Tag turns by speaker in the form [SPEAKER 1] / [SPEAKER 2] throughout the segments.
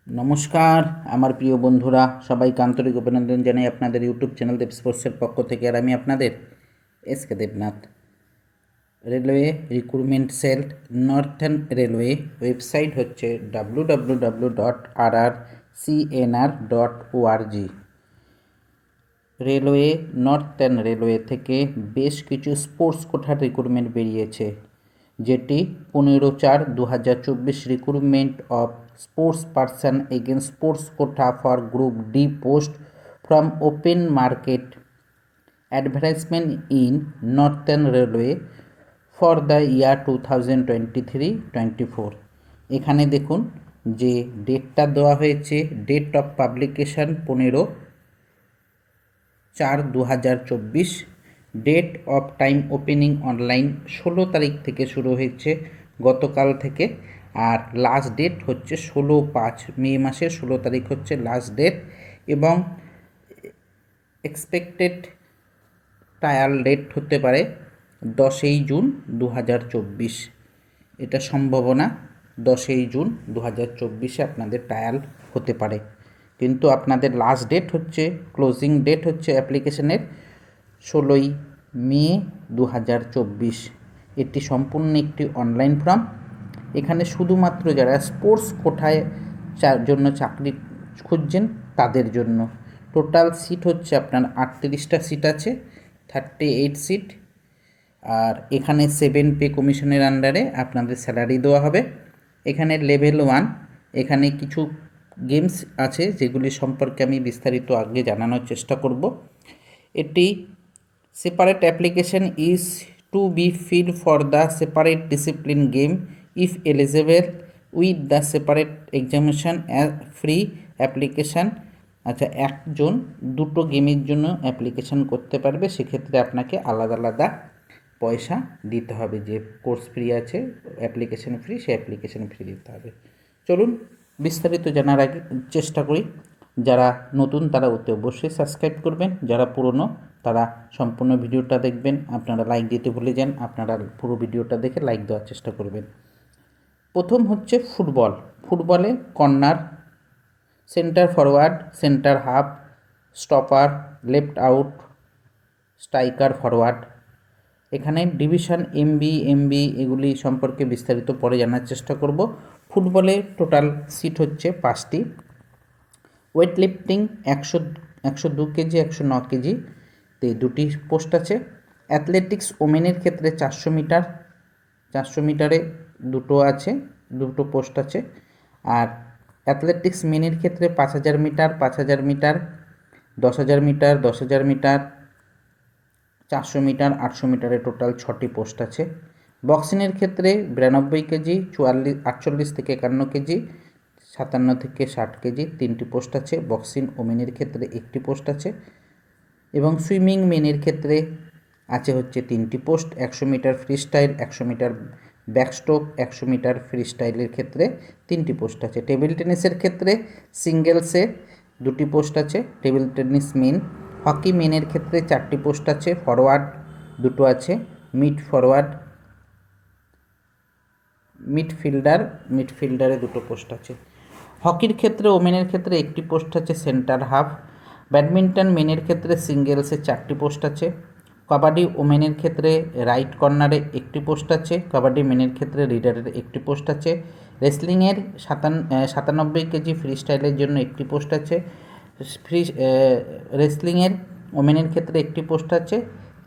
[SPEAKER 1] নমস্কার আমার প্রিয় বন্ধুরা, সবাইকে আন্তরিক অভিনন্দন জানাই আপনাদের ইউটিউব চ্যানেল দেব স্পোর্টসের পক্ষ থেকে। আর আমি আপনাদের SK Debnath. Railway recruitment sell, northern railway website হচ্ছে www.rrcnr.org। রেলওয়ে নর্থার্ন রেলওয়ে থেকে বেশ কিছু স্পোর্টস কোটার রিক্রুটমেন্ট বেরিয়েছে, যেটি 15/4/2024 recruitment of sports person against sports quota for group D post from open market advertisement in northern railway for the year 2023-24। এখানে দেখুন যে ডেটটা দেওয়া হয়েছে, date of publication 15/4/2024, date of time opening online 16 তারিখ থেকে শুরু হয়েছে গতকাল থেকে, আর লাস্ট ডেট হচ্ছে 16/5 মে মাসের 16 তারিখ হচ্ছে লাস্ট ডেট, এবং এক্সপেক্টেড ট্রায়াল ডেট হতে পারে 10ই জুন 2024। এটা সম্ভাবনা 10ই জুন 2024 আপনাদের ট্রায়াল হতে পারে, কিন্তু আপনাদের লাস্ট ডেট হচ্ছে, ক্লোজিং ডেট হচ্ছে অ্যাপ্লিকেশনের 16ই মে 2024। এটি সম্পূর্ণ একটি অনলাইন ফর্ম। এখানে শুধুমাত্র যারা স্পোর্টস কোটায় জন্য চাকরি খুঁজছেন তাদের জন্য। টোটাল সিট হচ্ছে আপনার 38টা সিট আছে, 38 সিট। আর এখানে 7 পে কমিশনের আন্ডারে আপনাদের স্যালারি দেওয়া হবে। এখানে লেভেল 1, এখানে কিছু গেমস আছে যেগুলি সম্পর্কে আমি বিস্তারিত আগে জানানোর চেষ্টা করব। এটি separate application is to be fill for the separate discipline game if eligible with the separate examination free application. আচ্ছা, একজন দুটো গেমের জন্য অ্যাপ্লিকেশান করতে পারবে, সেক্ষেত্রে আপনাকে আলাদা আলাদা পয়সা দিতে হবে। যে কোর্স ফ্রি আছে, অ্যাপ্লিকেশান ফ্রি, সেই অ্যাপ্লিকেশান ফ্রি দিতে হবে। চলুন বিস্তারিত জানার আগে চেষ্টা করি। যারা নতুন তারা অতি অবশ্যই সাবস্ক্রাইব করবেন, যারা পুরনো তারা সম্পূর্ণ ভিডিওটা দেখবেন। আপনারা লাইক দিতে ভুলে যান, আপনারা পুরো ভিডিওটা দেখে লাইক দেওয়ার চেষ্টা করবেন। প্রথম হচ্ছে ফুটবল। ফুটবলে corner, centre forward, centre half, stopper, left out, striker, forward. এখানে ডিভিশন এমবি এগুলি সম্পর্কে বিস্তারিত পরে জানার চেষ্টা করব। ফুটবলে টোটাল সিট হচ্ছে 5টি। ওয়েট লিফটিং 102 কেজি, 109 কেজি তে 2টি পোস্ট আছে। অ্যাথলেটিক্স ওমেনের ক্ষেত্রে 400 মিটার, 400 মিটারে 2টো আছে, 2টো পোস্ট আছে। আর অ্যাথলেটিক্স মেনের ক্ষেত্রে 5000 metre, 5000 metre, 10,000 metre, 10,000 metre, 400 metre, 800 মিটারে টোটাল 6টি পোস্ট আছে। বক্সিংয়ের ক্ষেত্রে 92 কেজি, 48 থেকে 51 কেজি, 57 থেকে 60 কেজি 3টি পোস্ট আছে। বক্সিং ওমেনের ক্ষেত্রে 1টি পোস্ট আছে, এবং সুইমিং মেনের ক্ষেত্রে আছে হচ্ছে 3টি post. 100 metre freestyle, 100 metre backstroke, 100 metre free স্টাইলের ক্ষেত্রে 3টি পোস্ট আছে। টেবিল টেনিসের ক্ষেত্রে সিঙ্গেলসে 2টি পোস্ট আছে, টেবিল টেনিস মেন। হকি মেনের ক্ষেত্রে 4টি পোস্ট আছে, ফরওয়ার্ড 2টো আছে, মিডফিল্ডারে 2টো পোস্ট আছে। হকির ক্ষেত্রে ওমেনের ক্ষেত্রে 1টি পোস্ট আছে, সেন্টার হাফ। ব্যাডমিন্টন মেনের ক্ষেত্রে সিঙ্গেলসে 4টি পোস্ট আছে। কাবাডি ওমেনের ক্ষেত্রে রাইট কর্নারে 1টি পোস্ট আছে, কাবাডি মেনের ক্ষেত্রে রিডারের 1টি পোস্ট আছে। রেসলিংয়ের 97 কেজি ফ্রি স্টাইলের জন্য 1টি পোস্ট আছে। রেসলিংয়ের ওমেনের ক্ষেত্রে 1টি পোস্ট আছে।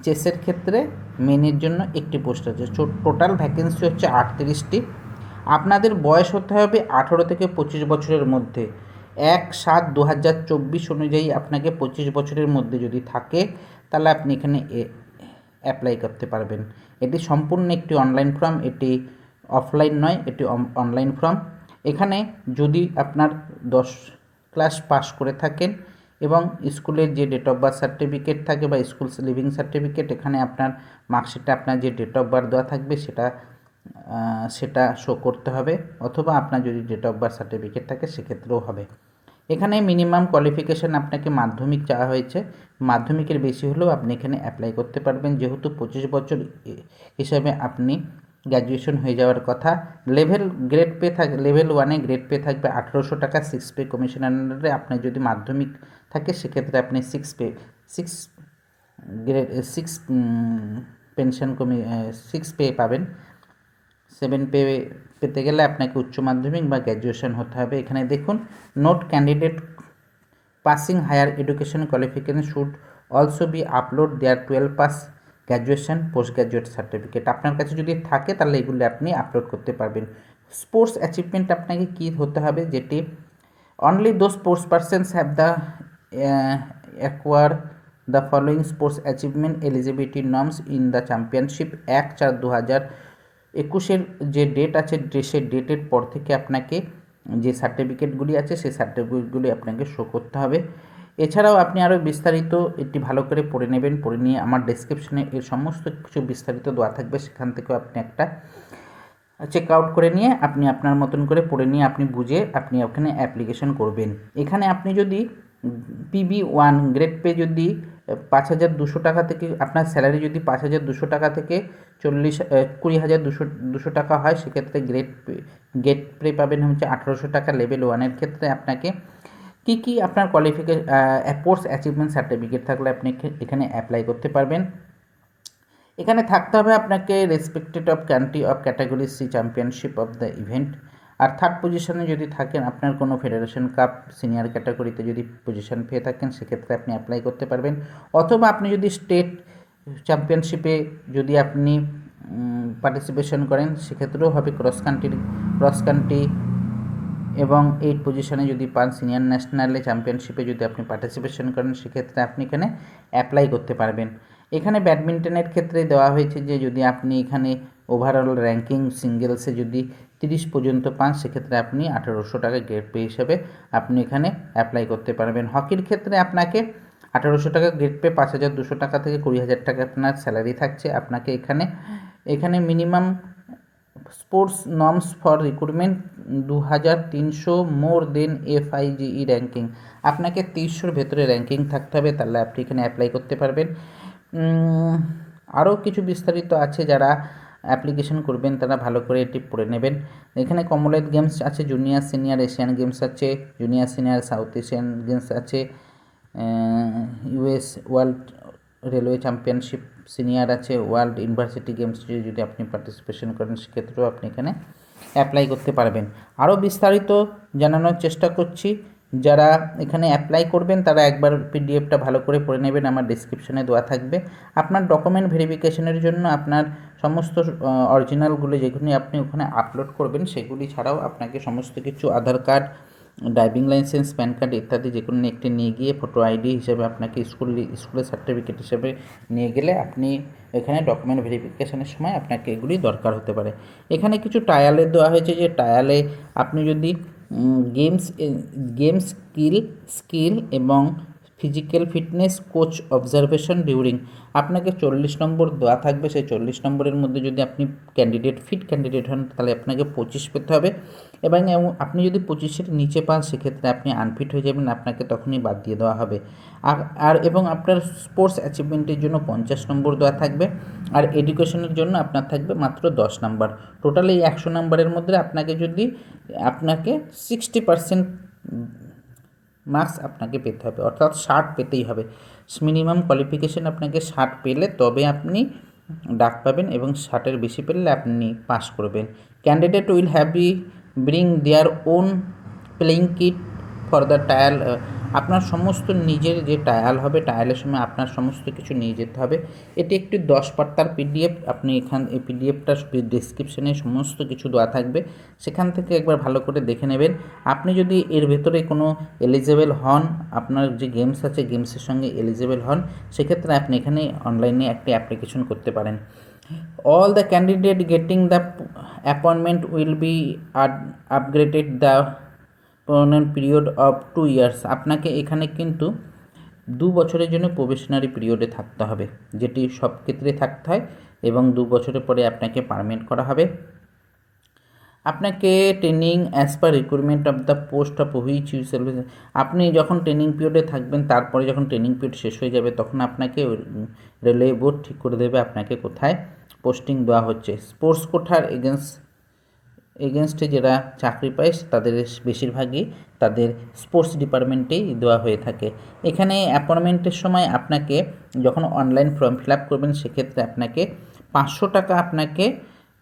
[SPEAKER 1] চেসের ক্ষেত্রে মেনের জন্য 1টি পোস্ট আছে। টোটাল ভ্যাকেন্সি হচ্ছে 38টি। আপনাদের বয়স হতে হবে 18 থেকে 25 বছরের মধ্যে। 1/7/2024 অনুযায়ী আপনাকে 25 বছরের মধ্যে যদি থাকে তাহলে আপনি এখানে অ্যাপ্লাই করতে পারবেন। এটি সম্পূর্ণ একটি অনলাইন ফর্ম, এটি অফলাইন নয়, এটি অনলাইন ফর্ম। এখানে যদি আপনার 10 ক্লাস পাস করে থাকেন এবং স্কুলের যে ডেট অফ বার্থ সার্টিফিকেট থাকে বা স্কুল লিভিং সার্টিফিকেট, এখানে আপনার মার্কশিটে আপনার যে ডেট অফ বার্থ দেওয়া থাকবে সেটা শো করতে হবে, অথবা আপনার যদি ডেট অফ বার্থ সার্টিফিকেট থাকে সেক্ষেত্রেও হবে। এখানে মিনিমাম কোয়ালিফিকেশান আপনাকে মাধ্যমিক চাওয়া হয়েছে, মাধ্যমিকের বেশি হলেও আপনি এখানে অ্যাপ্লাই করতে পারবেন। যেহেতু 25 বছর হিসাবে আপনি গ্র্যাজুয়েশন হয়ে যাওয়ার কথা। গ্রেড পে লেভেল 1-এ গ্রেড পে থাকবে 1800 টাকা 6 পে কমিশন আন্ডারে। আপনার যদি মাধ্যমিক থাকে সেক্ষেত্রে আপনি 6 গ্রেড 6 পেনশন 6 পে পাবেন। 7 পে পেতে গেলে আপনাকে উচ্চ মাধ্যমিক বা গ্র্যাজুয়েশন হতে হবে। এখানে দেখুন, note candidate passing higher education qualification should also be upload there 12 pass graduation post graduate certificate. আপনার কাছে যদি থাকে তাহলে এগুলি আপনি আপলোড করতে পারবেন। স্পোর্টস অ্যাচিভমেন্ট আপনাকে কী হতে হবে, যেটি only though sports persons have the acquire the following sports achievement eligibility norms in the championship 1/4/2021 যে ডেট আছে সে ডেটের পর থেকে আপনাকে যে সার্টিফিকেটগুলি আছে সেই সার্টিফিকেটগুলি আপনাকে শো করতে হবে। এছাড়াও আপনি আরও বিস্তারিত এটি ভালো করে পড়ে নেবেন, পড়ে নিয়ে আমার ডেসক্রিপশনে এর সমস্ত কিছু বিস্তারিত দেওয়া থাকবে, সেখান থেকেও আপনি একটা চেক আউট করে নিয়ে আপনি আপনার মতন করে পড়ে নিয়ে আপনি বুঝে আপনি ওখানে অ্যাপ্লিকেশন করবেন। এখানে আপনি যদি PB1 গ্রেড পে যদি 5200 টাকা থেকে আপনার স্যালারি যদি 5200 টাকা থেকে 20,200 টাকা হয়, সেক্ষেত্রে গ্রেড পে পাবেন হচ্ছে 1800 টাকা। লেভেল 1-এর ক্ষেত্রে আপনাকে কী আপনার কোয়ালিফিকেশন পোস্ট অ্যাচিভমেন্ট সার্টিফিকেট থাকলে আপনি এখানে অ্যাপ্লাই করতে পারবেন। এখানে থাকতে হবে আপনাকে respected of country of category C championship of the event. আর থার্ড পজিশনে যদি থাকেন, আপনার কোনো ফেডারেশন কাপ সিনিয়র ক্যাটাগরিতে যদি পজিশন পেয়ে থাকেন, সেক্ষেত্রে আপনি অ্যাপ্লাই করতে পারবেন। অথবা আপনি যদি স্টেট চ্যাম্পিয়নশিপে যদি আপনি পার্টিসিপেশন করেন, সেক্ষেত্রেও হবে। ক্রস কান্ট্রি এবং 8 পজিশনে যদি পান, সিনিয়র ন্যাশনালে চ্যাম্পিয়নশিপে যদি আপনি পার্টিসিপেশন করেন, সেক্ষেত্রে আপনি এখানে অ্যাপ্লাই করতে পারবেন। এখানে ব্যাডমিন্টনের ক্ষেত্রে দেওয়া হয়েছে যে যদি আপনি এখানে ওভারঅল র্যাঙ্কিং সিঙ্গেলসে যদি 30 পর্যন্ত পান, সেক্ষেত্রে আপনি 1800 টাকা গ্রেড পে হিসেবে আপনি এখানে অ্যাপ্লাই করতে পারবেন। হকির ক্ষেত্রে আপনাকে 1800 টাকা গ্রেড পে, 5200 টাকা থেকে 20,000 টাকা আপনার স্যালারি থাকছে। আপনাকে এখানে minimum sports norms for recruitment 2300 more than FIGE ranking. আপনাকে 2300-র ভেতরে র্যাঙ্কিং থাকতে হবে, তাহলে আপনি এখানে অ্যাপ্লাই করতে পারবেন। আরও কিছু বিস্তারিত আছে, যারা অ্যাপ্লিকেশন করবেন তারা ভালো করে এটি পড়ে নেবেন। এখানে কমনওয়েলথ গেমস আছে, জুনিয়র সিনিয়র এশিয়ান গেমস আছে, junior senior south Asian games আছে, US world railway championship senior আছে, ওয়ার্ল্ড ইউনিভার্সিটি গেমস যদি আপনি পার্টিসিপেশন করেন, সেক্ষেত্রেও আপনি এখানে অ্যাপ্লাই করতে পারবেন। আরও বিস্তারিত জানানোর চেষ্টা করছি। যারা এখানে অ্যাপ্লাই করবেন তারা একবার PDFটা ভালো করে পড়ে নেবেন, আমার ডিসক্রিপশনে দেওয়া থাকবে। আপনার ডকুমেন্ট ভেরিফিকেশনের জন্য আপনার সমস্ত অরিজিনালগুলো যেগুলি আপনি ওখানে আপলোড করবেন, সেগুলি ছাড়াও আপনাকে সমস্ত কিছু Aadhaar card, driving licence, PAN card ইত্যাদি যে কোনো একটি নিয়ে গিয়ে ফটো আইডি হিসেবে আপনাকে স্কুলের সার্টিফিকেট হিসেবে নিয়ে গেলে আপনি এখানে ডকুমেন্ট ভেরিফিকেশনের সময় আপনাকে এগুলি দরকার হতে পারে। এখানে কিছু ট্রায়ালে দেওয়া হয়েছে, যে ট্রায়ালে আপনি যদি গেমস স্কিল এবং physical fitness coach observation during, আপনাকে 40 নম্বর দেওয়া থাকবে। সেই 40 নম্বরের মধ্যে যদি আপনি ফিট ক্যান্ডিডেট হন, তাহলে আপনাকে 25 পেতে হবে। এবং আপনি যদি 25-এর নিচে পান, সেক্ষেত্রে আপনি আনফিট হয়ে যাবেন, আপনাকে তখনই বাদ দিয়ে দেওয়া হবে। এবং আপনার স্পোর্টস অ্যাচিভমেন্টের জন্য 50 নম্বর দেওয়া থাকবে, আর এডুকেশনের জন্য আপনার থাকবে মাত্র 10 নম্বর। টোটাল এই 100 নম্বরের মধ্যে আপনাকে 60% মার্কস আপনাকে পেতে হবে, অর্থাৎ 60 পেতেই হবে। মিনিমাম কোয়ালিফিকেশান আপনাকে 60 পেলে তবে আপনি ডাক পাবেন, এবং 60-এর বেশি পেলে আপনি পাস করবেন। Candidate will bring their own playing kit for the trial. আপনার সমস্ত নিজের যে ট্রায়াল হবে, ট্রায়ালের সময় আপনার সমস্ত কিছু নিয়ে যেতে হবে। এটি একটি 10 পাতার PDF। আপনি এই PDFটা ডেসক্রিপশনে সমস্ত কিছু দেওয়া থাকবে, সেখান থেকে একবার ভালো করে দেখে নেবেন। আপনি যদি এর ভেতরে কোনো এলিজেবল হন, আপনার যে গেমস আছে গেমসের সঙ্গে এলিজেবল হন, সেক্ষেত্রে আপনি এখানে অনলাইনে একটি অ্যাপ্লিকেশন করতে পারেন। All the candidate getting the appointment will be upgraded the permanent period of 2 years। আপনাকে এখানে কিন্তু 2 বছরের জন্য প্রবেশনারি পিরিয়ডে থাকতে হবে, যেটি সব ক্ষেত্রে থাকতে হয়, এবং 2 বছরের পরে আপনাকে পার্মানেন্ট করা হবে। আপনাকে training as per recruitment of the post of which you sell. আপনি যখন ট্রেনিং পিরিয়ডে থাকবেন, তারপরে যখন ট্রেনিং পিরিয়ড শেষ হয়ে যাবে, তখন আপনাকে রেলওয়ে বোর্ড ঠিক করে দেবে আপনাকে কোথায় পোস্টিং দেওয়া হচ্ছে। স্পোর্টস কোটার এগেনস্টে যারা চাকরি পায় তাদের বেশিরভাগই তাদের স্পোর্টস ডিপার্টমেন্টেই দেওয়া হয়ে থাকে। এখানে অ্যাপয়েন্টমেন্টের সময় আপনাকে যখন অনলাইন ফর্ম ফিল আপ করবেন সেক্ষেত্রে আপনাকে 500 টাকা আপনাকে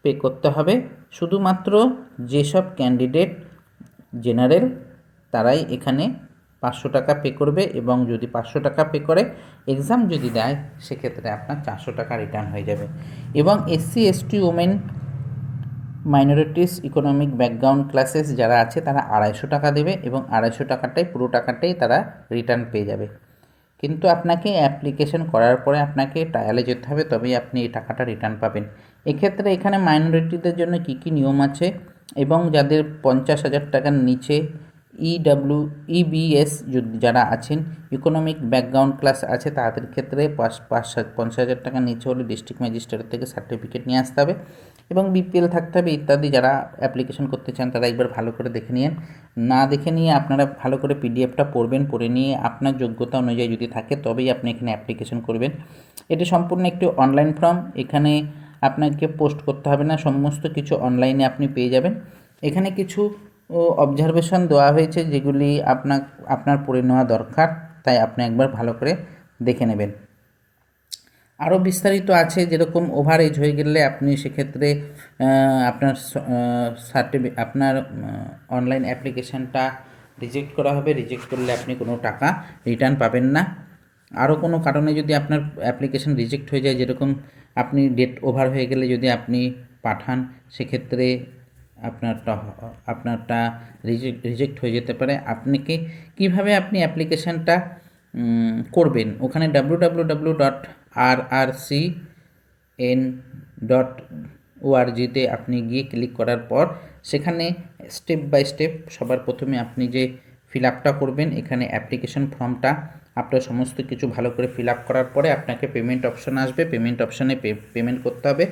[SPEAKER 1] পে করতে হবে। শুধুমাত্র যেসব ক্যান্ডিডেট জেনারেল তারাই এখানে 500 টাকা পে করবে, এবং যদি 500 টাকা পে করে এক্সাম যদি দেয় সেক্ষেত্রে আপনার 400 টাকা রিটার্ন হয়ে যাবে। এবং SC ST women minorities economic background classes যারা আছে তারা 250 টাকা দেবে, এবং 250 টাকাটাই পুরো টাকাটাই তারা রিটার্ন পেয়ে যাবে। কিন্তু আপনাকে অ্যাপ্লিকেশন করার পরে আপনাকে ট্রায়ালে যেতে হবে, তবেই আপনি এই টাকাটা রিটার্ন পাবেন। এক্ষেত্রে এখানে মাইনরিটিদের জন্য কী কী নিয়ম আছে, এবং যাদের 50,000 টাকার নিচে ইবিএস যারা আছেন, ইকোনমিক ব্যাকগ্রাউন্ড ক্লাস আছে, তাদের ক্ষেত্রে 50,000 টাকার নিচে হলে ডিস্ট্রিক্ট ম্যাজিস্ট্রেট থেকে সার্টিফিকেট নিয়ে আসতে হবে, এবং বিপিএল থাকতে হবে ইত্যাদি। যারা অ্যাপ্লিকেশন করতে চান তারা একবার ভালো করে দেখে নিন। না দেখে নিয়ে আপনারা ভালো করে পিডিএফটা পড়বেন, পড়ে নিয়ে আপনার যোগ্যতা অনুযায়ী যদি থাকে তবেই আপনি এখানে অ্যাপ্লিকেশন করবেন। এটি সম্পূর্ণ একটি অনলাইন ফর্ম, এখানে আপনাকে পোস্ট করতে হবে না, সমস্ত কিছু অনলাইনে আপনি পেয়ে যাবেন। এখানে কিছু অবজারভেশন দেওয়া হয়েছে যেগুলি আপনার পড়ে নেওয়া দরকার, তাই আপনি একবার ভালো করে দেখে নেবেন। আরও বিস্তারিত আছে, যেরকম ওভার এজ হয়ে গেলে আপনি সেক্ষেত্রে আপনার অনলাইন অ্যাপ্লিকেশানটা রিজেক্ট করা হবে। রিজেক্ট করলে আপনি কোনো টাকা রিটার্ন পাবেন না। আরও কোনো কারণে যদি আপনার অ্যাপ্লিকেশান রিজেক্ট হয়ে যায়, যেরকম আপনি ডেট ওভার হয়ে গেলে যদি আপনি পাঠান সেক্ষেত্রে আপনারটা রিজেক্ট হয়ে যেতে পারে। আপনাকে কীভাবে আপনি অ্যাপ্লিকেশানটা করবেন, ওখানে www.rrcn.org-তে আপনি গিয়ে ক্লিক করার পর সেখানে স্টেপ বাই স্টেপ সবার প্রথমে আপনি যে ফিল আপটা করবেন, এখানে অ্যাপ্লিকেশন ফর্মটা আপনার সমস্ত কিছু ভালো করে ফিল আপ করার পরে আপনাকে পেমেন্ট অপশান আসবে। পেমেন্ট অপশানে পেমেন্ট করতে হবে।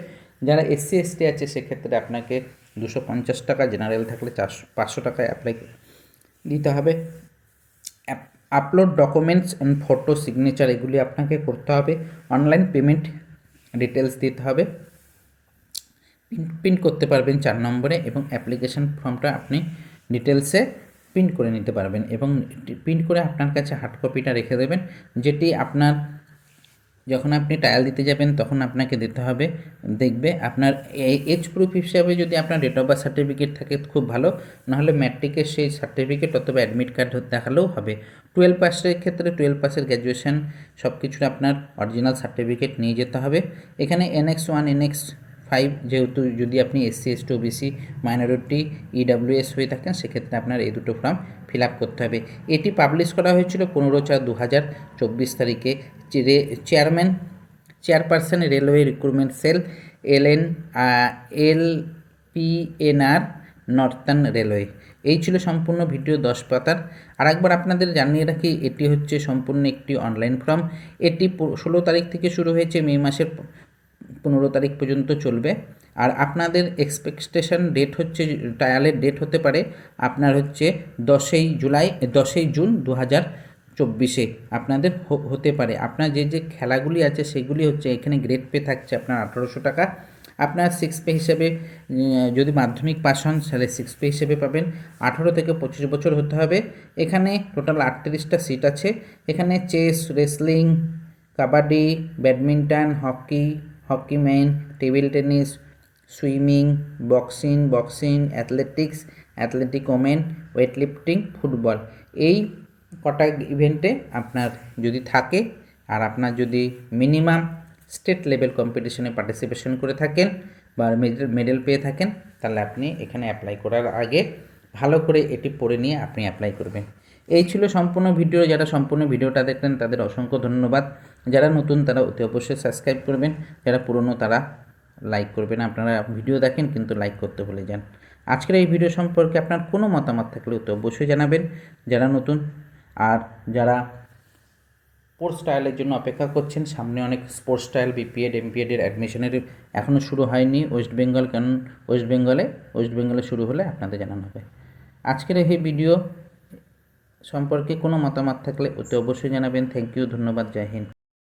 [SPEAKER 1] যারা এসসি এসটি আছে সেক্ষেত্রে আপনাকে 250 টাকা, জেনারেল থাকলে 500 টাকায় অ্যাপ্লাই দিতে হবে। Upload documents and photo signature এগুলি আপনাকে করতে হবে। অনলাইন পেমেন্ট ডিটেলস দিতে হবে। প্রিন্ট করতে পারবেন 4 নম্বরে, এবং অ্যাপ্লিকেশন ফর্মটা আপনি ডিটেলসে প্রিন্ট করে নিতে পারবেন, এবং প্রিন্ট করে আপনার কাছে হার্ড কপিটা রেখে দেবেন, যেটি আপনার যখন আপনি ট্রায়াল দিতে যাবেন তখন আপনাকে দিতে হবে। দেখবে আপনার এজ প্রুফ হিসাবে যদি আপনার ডেট অফ বার্থ সার্টিফিকেট থাকে খুব ভালো, নাহলে ম্যাট্রিকের সেই সার্টিফিকেট অথবা অ্যাডমিট কার্ড দেখালেও হবে। 12 পাসের ক্ষেত্রে 12 পাসের গ্র্যাজুয়েশন সব কিছুর আপনার অরিজিনাল সার্টিফিকেট নিয়ে যেতে হবে। এখানে NX1 NX5 যেহেতু যদি আপনি SC ST OBC minority EWS হয়ে থাকেন সেক্ষেত্রে আপনার এই দুটো ফর্ম ফিল আপ করতে হবে। এটি পাবলিশ করা হয়েছিল 15/4/2024 তারিখে। Chairperson railway recruitment sell LPNR northern railway. এই ছিল সম্পূর্ণ ভিডিও 10 পাতার। আর একবার আপনাদের জানিয়ে রাখি, এটি হচ্ছে সম্পূর্ণ একটি অনলাইন ফর্ম। এটি 16 তারিখ থেকে শুরু হয়েছে, মে মাসের 15 তারিখ পর্যন্ত চলবে। আর আপনাদের এক্সপেকটেশন ডেট হচ্ছে, ট্রায়ালের ডেট হতে পারে আপনার হচ্ছে 10ই জুন 2024 আপনাদের হতে পারে। আপনার যে খেলাগুলি আছে সেগুলি হচ্ছে, এখানে গ্রেড পে থাকছে আপনার 1800 টাকা। আপনার 6 পে হিসেবে যদি মাধ্যমিক পাস হন তাহলে 6 পে হিসেবে পাবেন। 18 থেকে 25 বছর হতে হবে। এখানে টোটাল 38টা সিট আছে। এখানে chess, wrestling, kabaddi, badminton, hockey men, table tennis, swimming, boxing, athletic women, weight lifting, football, এই কটা ইভেন্টে আপনার যদি থাকে, আর আপনার যদি মিনিমাম স্টেট লেভেল কম্পিটিশনে পার্টিসিপেশন করে থাকেন বা মেডেল পেয়ে থাকেন, তাহলে আপনি এখানে অ্যাপ্লাই করার আগে ভালো করে এটি পড়ে নিয়ে আপনি অ্যাপ্লাই করবেন। এই ছিল সম্পূর্ণ ভিডিও। যারা সম্পূর্ণ ভিডিওটা দেখলেন তাদের অসংখ্য ধন্যবাদ। যারা নতুন তারা অতি অবশ্যই সাবস্ক্রাইব করবেন, যারা পুরনো তারা লাইক করবেন। আপনারা ভিডিও দেখেন কিন্তু লাইক করতে ভুলে যান। আজকের এই ভিডিও সম্পর্কে আপনার কোনো মতামত থাকলে অতি অবশ্যই জানাবেন, যারা নতুন। আর যারা স্পোর্টস ট্রায়ালের জন্য অপেক্ষা করছেন, সামনে অনেক স্পোর্টস ট্রায়াল বিপিএড এমপিএডের অ্যাডমিশনের এখনও শুরু হয়নি ওয়েস্ট বেঙ্গল, কারণ ওয়েস্ট বেঙ্গলে শুরু হলে আপনাদের জানানো হবে। আজকের এই ভিডিও সম্পর্কে কোনো মতামত থাকলে অতি অবশ্যই জানাবেন। থ্যাংক ইউ, ধন্যবাদ, জয় হিন্দ।